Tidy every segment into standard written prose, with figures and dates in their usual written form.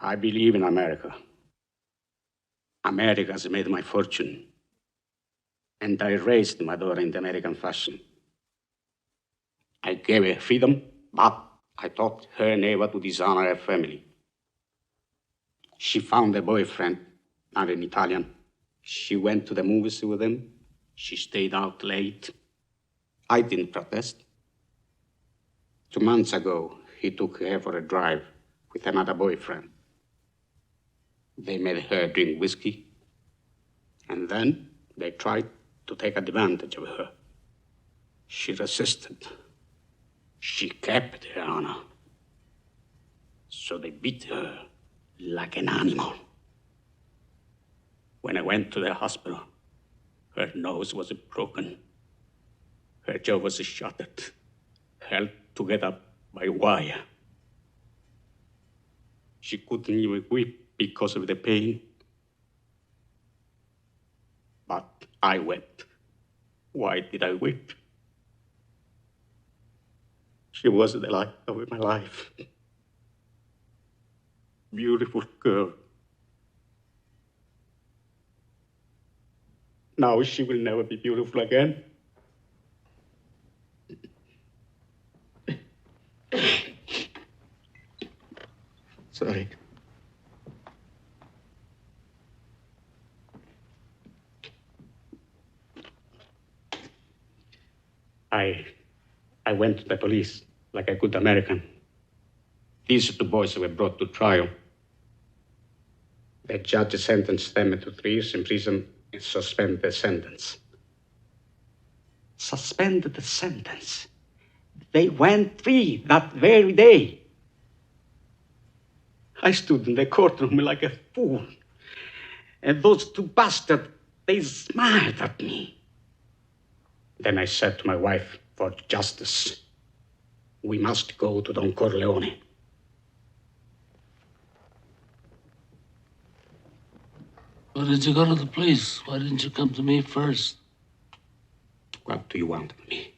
I believe in America. America has made my fortune. And I raised my daughter in the American fashion. I gave her freedom, but I taught her never to dishonor her family. She found a boyfriend, not an Italian. She went to the movies with him. She stayed out late. I didn't protest. 2 months ago, he took her for a drive with another boyfriend. They made her drink whiskey, and then they tried to take advantage of her. She resisted. She kept her honor. So they beat her like an animal. When I went to the hospital, her nose was broken. Her jaw was shattered, held together by wire. She couldn't even weep because of the pain. But I wept. Why did I weep? She was the light of my life. Beautiful girl. Now she will never be beautiful again. Sorry. I went to the police like a good American. These 2 boys were brought to trial. The judge sentenced them to 3 years in prison and suspended the sentence. Suspended the sentence? They went free that very day. I stood in the courtroom like a fool. And those 2 bastards, they smiled at me. Then I said to my wife, for justice, we must go to Don Corleone. Why did you go to the police? Why didn't you come to me first? What do you want of me?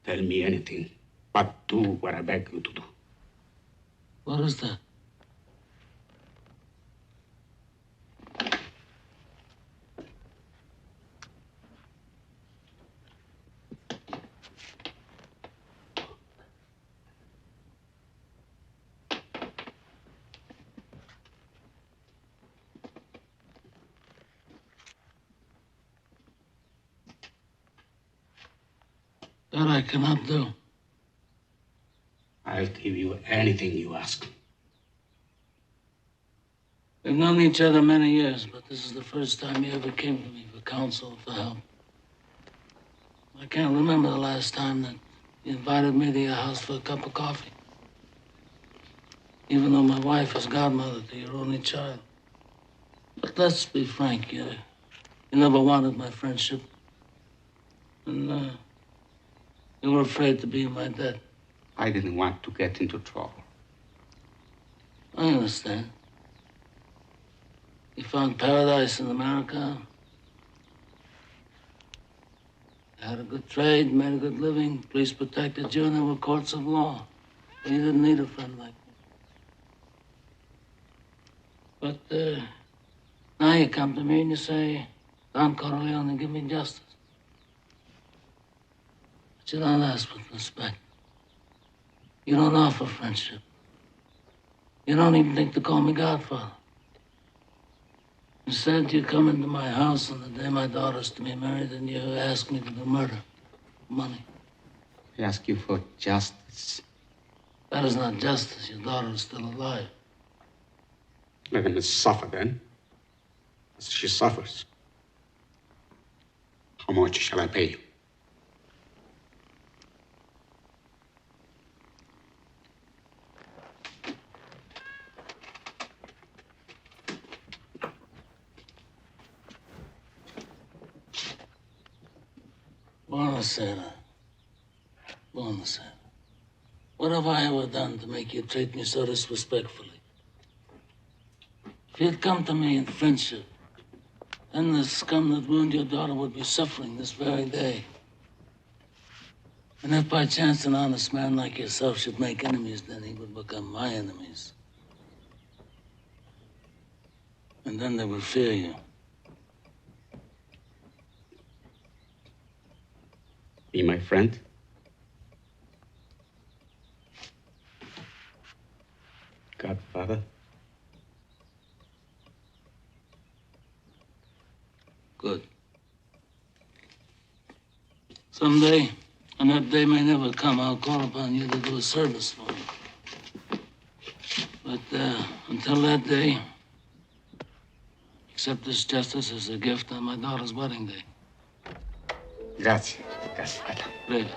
Tell me anything, but do what I beg you to do. What is that? That I cannot do. I'll give you anything you ask. We've known each other many years, but this is the first time you ever came to me for counsel, for help. I can't remember the last time that you invited me to your house for a cup of coffee. Even though my wife is godmother to your only child. But let's be frank, you never wanted my friendship. And, you were afraid to be in my debt. I didn't want to get into trouble. I understand. You found paradise in America. You had a good trade, made a good living. Police protected you, and there were courts of law. You didn't need a friend like me. But now you come to me and you say, Don Corleone, give me justice. But you don't ask with respect. You don't offer friendship. You don't even think to call me Godfather. Instead, you come into my house on the day my daughter's to be married and you ask me to do murder. Money. I ask you for justice. That is not justice. Your daughter is still alive. Let him suffer then, as she suffers. How much shall I pay you? Buonasera. Buonasera. What have I ever done to make you treat me so disrespectfully? If you'd come to me in friendship, then the scum that ruined your daughter would be suffering this very day. And if by chance an honest man like yourself should make enemies, then he would become my enemies. And then they will fear you. Be my friend? Godfather? Good. Someday, and that day may never come, I'll call upon you to do a service for me. But until that day, accept this justice as a gift on my daughter's wedding day. Grazie, Godfather. Prego.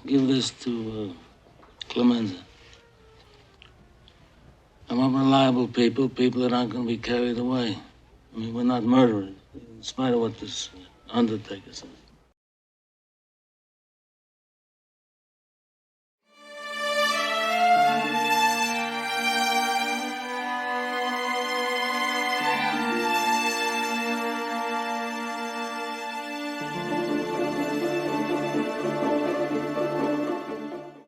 Give this to Clemenza. I want reliable people that aren't going to be carried away. I mean, we're not murderers, in spite of what this undertaker says.